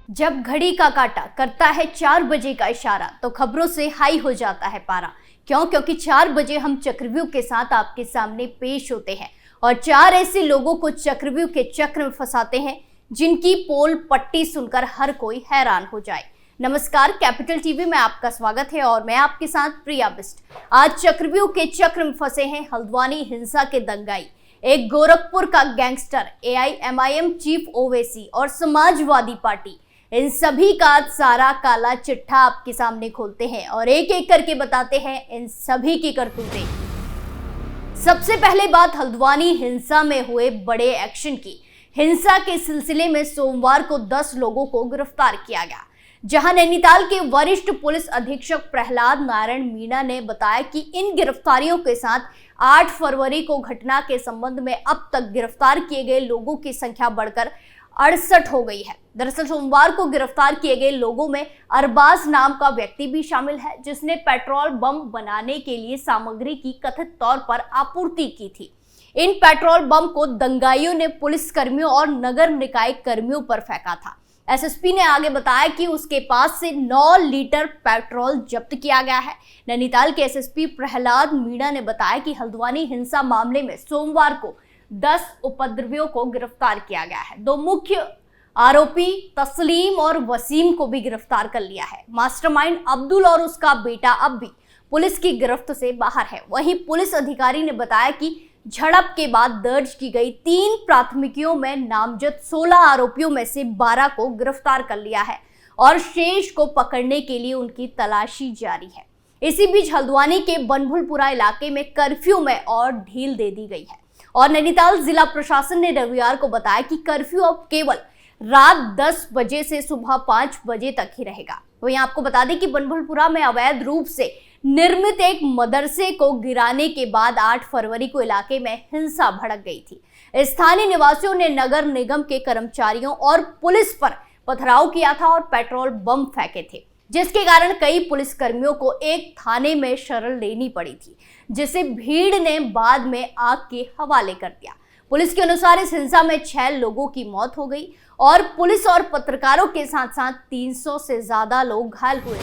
जब घड़ी का काटा करता है 4 बजे का इशारा तो खबरों से हाई हो जाता है पारा। क्योंकि 4 बजे हम चक्रव्यूह के साथ आपके सामने पेश होते हैं और 4 ऐसे लोगों को चक्रव्यूह के चक्र में फंसाते हैं जिनकी पोल पट्टी सुनकर हर कोई हैरान हो जाए। नमस्कार, कैपिटल टीवी में आपका स्वागत है और मैं आपके साथ प्रिया बिस्ट। आज चक्रव्यूह के चक्र में फंसे हैं हल्द्वानी हिंसा के दंगाई, एक गोरखपुर का गैंगस्टर, AIMIM चीफ ओवैसी और समाजवादी पार्टी। इन सभी का सारा काला चिट्ठा आपके सामने खोलते हैं और एक एक करके बताते हैं इन सभी की करतूतें। सबसे पहले बात हल्द्वानी हिंसा में हुए बड़े एक्शन की। हिंसा के सिलसिले में सोमवार को 10 लोगों को गिरफ्तार किया गया, जहां नैनीताल के वरिष्ठ पुलिस अधीक्षक प्रहलाद नारायण मीणा ने बताया कि इन गिरफ्तारियों के साथ 8 फरवरी को घटना के संबंध में अब तक गिरफ्तार किए गए लोगों की संख्या बढ़कर 68 हो गई है। दरअसल सोमवार को गिरफ्तार किए गए लोगों में अरबाज नाम का व्यक्ति भी शामिल है, जिसने पेट्रोल बम बनाने के लिए सामग्री की कथित तौर पर आपूर्ति की थी। इन पेट्रोल बम को दंगाइयों ने पुलिस कर्मियों और नगर निकाय कर्मियों पर फेंका था। SSP ने आगे बताया कि उसके पास से 9 लीटर पेट्रोल जब्त किया गया है। नैनीताल के SSP प्रहलाद मीणा ने बताया कि हल्द्वानी हिंसा मामले में सोमवार को 10 उपद्रवियों को गिरफ्तार किया गया है। 2 मुख्य आरोपी तस्लीम और वसीम को भी गिरफ्तार कर लिया है। मास्टरमाइंड अब्दुल और उसका बेटा अब भी पुलिस की गिरफ्त से बाहर है। वहीं पुलिस अधिकारी ने बताया कि झड़प के बाद दर्ज की गई 3 प्राथमिकियों में नामजद 16 आरोपियों में से 12 को गिरफ्तार कर लिया है और शेष को पकड़ने के लिए उनकी तलाशी जारी है। इसी बीच हल्द्वानी के बनभुलपुरा इलाके में कर्फ्यू में और ढील दे दी गई है और नैनीताल जिला प्रशासन ने रविवार को बताया कि कर्फ्यू अब केवल रात 10 बजे से सुबह 5 बजे तक ही रहेगा। वहीं आपको बता दें कि बनभुलपुरा में अवैध रूप से निर्मित एक मदरसे को गिराने के बाद 8 फरवरी को इलाके में हिंसा भड़क गई थी। स्थानीय निवासियों ने नगर निगम के कर्मचारियों और पुलिस पर पथराव किया था और पेट्रोल बम फेंके थे, जिसके कारण कई पुलिस कर्मियों को एक थाने में शरण लेनी पड़ी थी, जिसे भीड़ ने बाद में आग के हवाले कर दिया। पुलिस के अनुसार इस हिंसा में 6 लोगों की मौत हो गई और पुलिस और पत्रकारों के साथ साथ 300 से ज्यादा लोग घायल हुए।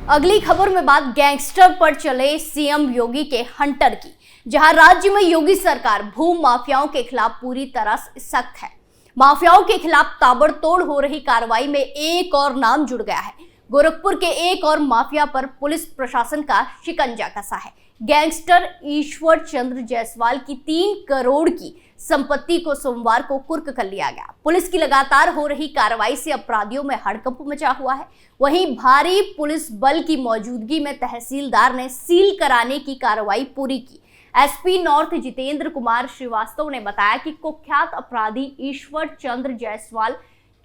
अगली खबर में बात गैंगस्टर पर चले CM योगी के हंटर की, जहां राज्य में योगी सरकार भू माफियाओं के खिलाफ पूरी तरह सख्त है। माफियाओं के खिलाफ ताबड़तोड़ हो रही कार्रवाई में एक और नाम जुड़ गया है। गोरखपुर के एक और माफिया पर पुलिस प्रशासन का शिकंजा कसा है। गैंगस्टर ईश्वर चंद्र जायसवाल की 3 करोड़ की संपत्ति को सोमवार को कुर्क कर लिया गया। पुलिस की लगातार हो रही कार्रवाई से अपराधियों में हड़कंप मचा हुआ है। वहीं भारी पुलिस बल की मौजूदगी में तहसीलदार ने सील कराने की कार्रवाई पूरी की। SP नॉर्थ जितेंद्र कुमार श्रीवास्तव ने बताया कि कुख्यात अपराधी ईश्वर चंद्र जायसवाल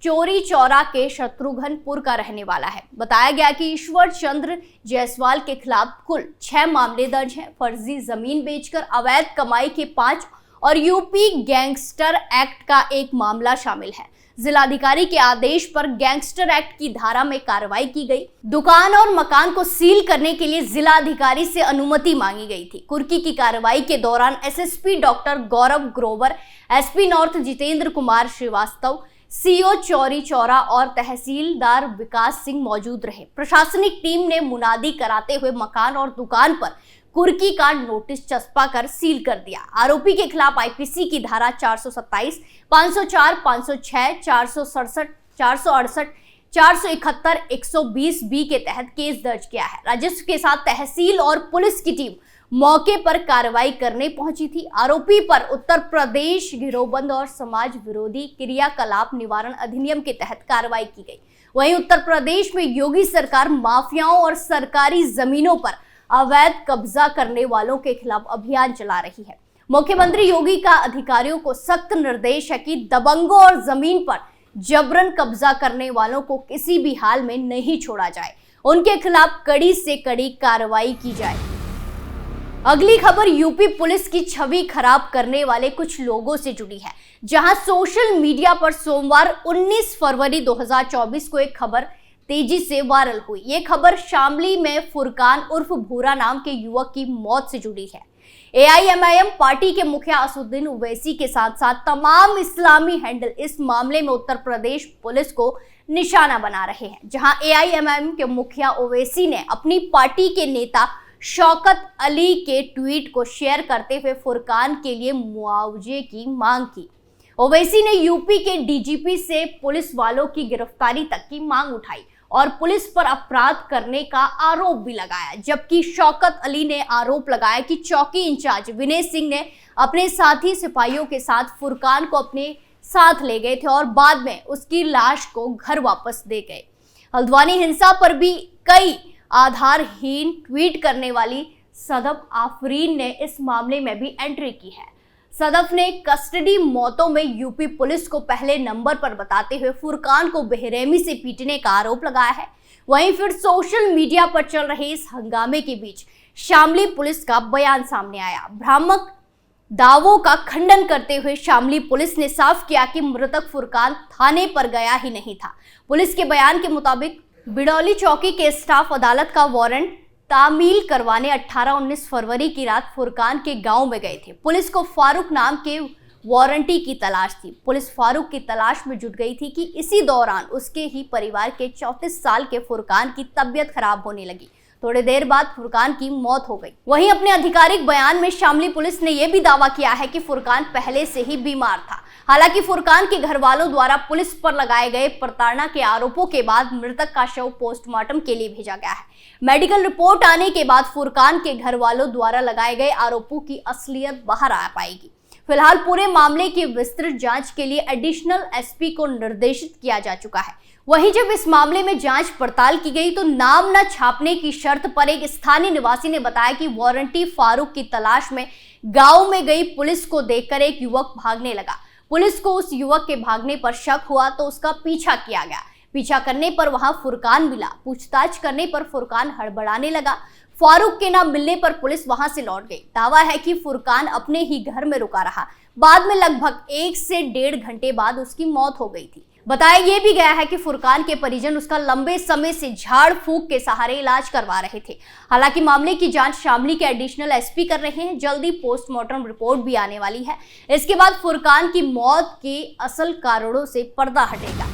चोरी चौरा के शत्रुघ्नपुर का रहने वाला है। बताया गया कि ईश्वर चंद्र जायसवाल के खिलाफ कुल 6 मामले दर्ज हैं। फर्जी जमीन बेचकर अवैध कमाई के 5 और यूपी गैंगस्टर एक्ट का 1 मामला शामिल है। जिलाधिकारी के आदेश पर गैंगस्टर एक्ट की धारा में कार्रवाई की गई। दुकान और मकान को सील करने के लिए जिलाधिकारी से अनुमति मांगी गई थी। कुर्की की कार्रवाई के दौरान SSP doctor Gaurav Grover, SP north Jitendra Kumar Shrivastava, CO Chauri Chaura और तहसीलदार विकास सिंह मौजूद रहे। प्रशासनिक टीम ने मुनादी कराते हुए मकान और दुकान पर कुर्की का नोटिस चस्पा कर सील कर दिया। आरोपी के खिलाफ IPC की धारा 427, 504, 506, 467, 468, 471, 120B के तहत केस दर्ज किया है। राजस्व के साथ तहसील और पुलिस की टीम मौके पर कार्रवाई करने पहुंची थी। आरोपी पर उत्तर प्रदेश गिरोहबंद और समाज विरोधी क्रियाकलाप निवारण अधिनियम के तहत कार्रवाई की गई। वहीं उत्तर प्रदेश में योगी सरकार माफियाओं और सरकारी जमीनों पर अवैध कब्जा करने वालों के खिलाफ अभियान चला रही है। मुख्यमंत्री योगी का अधिकारियों को सख्त निर्देश है कि दबंगों और जमीन पर जबरन कब्जा करने वालों को किसी भी हाल में नहीं छोड़ा जाए। उनके खिलाफ कड़ी से कड़ी कार्रवाई की जाए। अगली खबर यूपी पुलिस की छवि खराब करने वाले कुछ लोगों से जुड़ी है, जहां सोशल मीडिया पर सोमवार 19 फरवरी 2024 को एक खबर तेजी से वायरल हुई। ये खबर शामली में फुरकान उर्फ भूरा नाम के युवक की मौत से जुड़ी है। एआईएमआईएम पार्टी के मुखिया असदुद्दीन ओवैसी के साथ साथ तमाम इस्लामी हैंडल इस मामले में उत्तर प्रदेश पुलिस को निशाना बना रहे हैं, जहां एआईएमआईएम के मुखिया ओवैसी ने अपनी पार्टी के नेता शौकत अली के ट्वीट को शेयर करते हुए फुरकान के लिए मुआवजे की मांग की। ओवैसी ने यूपी के डीजीपी से पुलिस वालों की गिरफ्तारी तक की मांग उठाई और पुलिस पर अपराध करने का आरोप भी लगाया, जबकि शौकत अली ने आरोप लगाया कि चौकी इंचार्ज विनय सिंह ने अपने साथी सिपाहियों के साथ फुरकान को अपने साथ ले गए थे और बाद में उसकी लाश को घर वापस दे गए। हल्द्वानी हिंसा पर भी कई आधारहीन ट्वीट करने वाली सदफ आफरीन ने इस मामले में भी एंट्री की है। सदफ ने कस्टडी मौतों में यूपी पुलिस को पहले नंबर पर बताते हुए फुरकान को बेरहमी से पीटने का आरोप लगाया है। वहीं फिर सोशल मीडिया पर चल रहे इस हंगामे के बीच शामली पुलिस का बयान सामने आया। भ्रामक दावों का खंडन करते हुए शामली पुलिस ने साफ किया कि मृतक फुरकान थाने पर गया ही नहीं था। पुलिस के बयान के मुताबिक बिडौली चौकी के स्टाफ अदालत का वारंट तामील करवाने 18-19 फरवरी की रात फुरकान के गांव में गए थे। पुलिस को फारूक नाम के वारंटी की तलाश थी। पुलिस फारूक की तलाश में जुट गई थी कि इसी दौरान उसके ही परिवार के 34 साल के फुरकान की तबीयत खराब होने लगी। थोड़ी देर बाद फुरकान की मौत हो गई। वहीं अपने आधिकारिक बयान में शामली पुलिस ने यह भी दावा किया है कि फुरकान पहले से ही बीमार था। हालांकि फुरकान के घर वालों द्वारा पुलिस पर लगाए गए प्रताड़ना के आरोपों के बाद मृतक का शव पोस्टमार्टम के लिए भेजा गया है। मेडिकल रिपोर्ट आने के बाद फुरकान के घर वालों द्वारा लगाए गए आरोपों की असलियत बाहर आ पाएगी। फिलहाल पूरे मामले की विस्तृत जांच के लिए एडिशनल एसपी को निर्देशित किया जा चुका है। वहीं जब इस मामले में जांच पड़ताल की गई तो नाम न छापने की शर्त पर एक स्थानीय निवासी ने बताया कि वारंटी फारूक की तलाश में गांव में गई पुलिस को देखकर एक युवक भागने लगा। पुलिस को उस युवक के भागने पर शक हुआ तो उसका पीछा किया गया। पीछा करने पर वहां फुरकान मिला। पूछताछ करने पर फुरकान हड़बड़ाने लगा। फारूक के न मिलने पर पुलिस वहां से लौट गई। दावा है कि फुरकान अपने ही घर में रुका रहा। बाद में लगभग 1 से 1.5 घंटे बाद उसकी मौत हो गई थी। बताया यह भी गया है कि फुरकान के परिजन उसका लंबे समय से झाड़ फूंक के सहारे इलाज करवा रहे थे। हालांकि मामले की जांच शामली के एडिशनल एसपी कर रहे हैं। जल्दी पोस्टमार्टम रिपोर्ट भी आने वाली है। इसके बाद फुरकान की मौत के असल कारणों से पर्दा हटेगा।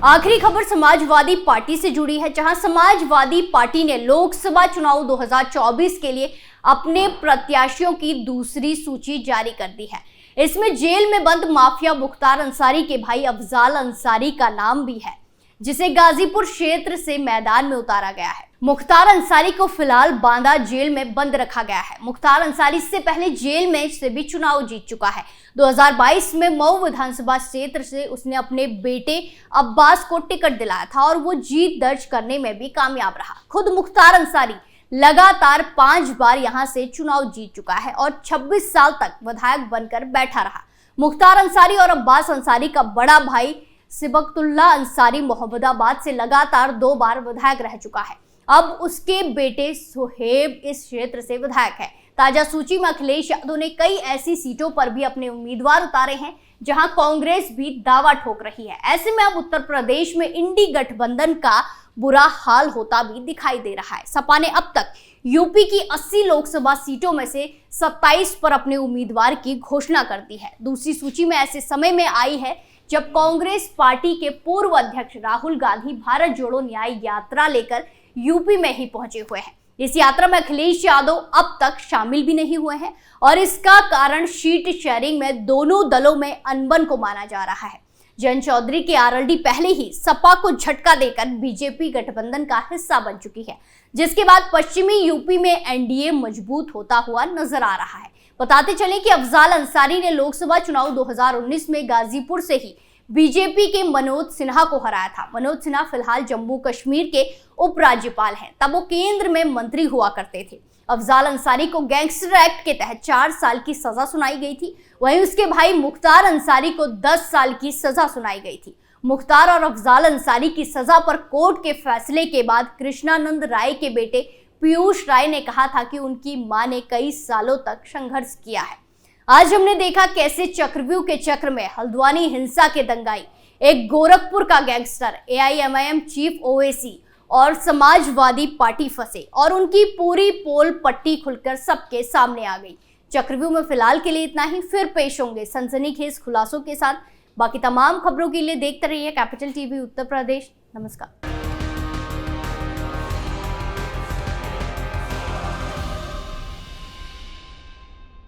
आखिरी खबर समाजवादी पार्टी से जुड़ी है, जहां समाजवादी पार्टी ने लोकसभा चुनाव 2024 के लिए अपने प्रत्याशियों की दूसरी सूची जारी कर दी है। इसमें जेल में बंद माफिया मुख्तार अंसारी के भाई अफजाल अंसारी का नाम भी है, जिसे गाजीपुर क्षेत्र से मैदान में उतारा गया है। मुख्तार अंसारी को फिलहाल बांदा जेल में बंद रखा गया है। मुख्तार अंसारी इससे पहले जेल में से भी चुनाव जीत चुका है। 2022 में मऊ विधानसभा क्षेत्र से उसने अपने बेटे अब्बास को टिकट दिलाया था और वो जीत दर्ज करने में भी कामयाब रहा। खुद मुख्तार अंसारी लगातार 5 बार यहां से चुनाव जीत चुका है और 26 साल तक विधायक बनकर बैठा रहा। मुख्तार अंसारी और अब्बास अंसारी का बड़ा भाई सिबकतुल्ला अंसारी मोहम्मदाबाद से लगातार 2 बार विधायक रह चुका है। अब उसके बेटे सुहेब इस क्षेत्र से विधायक है। ताजा सूची में अखिलेश यादव ने कई ऐसी सीटों पर भी अपने उम्मीदवार उतारे हैं जहां कांग्रेस भी दावा ठोक रही है। ऐसे में अब उत्तर प्रदेश में इंडी गठबंधन का बुरा हाल होता भी दिखाई दे रहा है। सपा ने अब तक यूपी की 80 लोकसभा सीटों में से 27 पर अपने उम्मीदवार की घोषणा कर दी है। दूसरी सूची में ऐसे समय में आई है जब कांग्रेस पार्टी के पूर्व अध्यक्ष राहुल गांधी भारत जोड़ो न्याय यात्रा लेकर यूपी में ही पहुंचे हुए हैं। इस यात्रा में अखिलेश यादव अब तक शामिल भी नहीं हुए हैं और इसका कारण सीट शेयरिंग में दोनों दलों में अनबन को माना जा रहा है। जयंत चौधरी की आरएलडी पहले ही सपा को झटका देकर बीजेपी गठबंधन का हिस्सा बन चुकी है, जिसके बाद पश्चिमी यूपी में एनडीए मजबूत होता हुआ नजर आ रहा है। बताते चले कि अफजाल अंसारी ने लोकसभा चुनाव 2019 में गाजीपुर से ही बीजेपी के मनोज सिन्हा को हराया था। मनोज सिन्हा फिलहाल जम्मू कश्मीर के उपराज्यपाल हैं, तब वो केंद्र में मंत्री हुआ करते थे। अफजाल अंसारी को गैंगस्टर एक्ट के तहत 4 साल की सजा सुनाई गई थी। वहीं उसके भाई मुख्तार अंसारी को 10 साल की सजा सुनाई गई थी। मुख्तार और अफजाल अंसारी की सजा पर कोर्ट के फैसले के बाद कृष्णानंद राय के बेटे पीयूष राय ने कहा था कि उनकी मां ने कई सालों तक संघर्ष किया है। आज हमने देखा कैसे चक्रव्यूह के चक्र में हल्द्वानी हिंसा के दंगाई, एक गोरखपुर का गैंगस्टर एआईएमआईएम चीफ ओवैसी और समाजवादी पार्टी फंसे और उनकी पूरी पोल पट्टी खुलकर सबके सामने आ गई। चक्रव्यूह में फिलहाल के लिए इतना ही, फिर पेश होंगे सनसनीखेज खुलासों के साथ। बाकी तमाम खबरों के लिए देखते रहिए कैपिटल टीवी उत्तर प्रदेश। नमस्कार।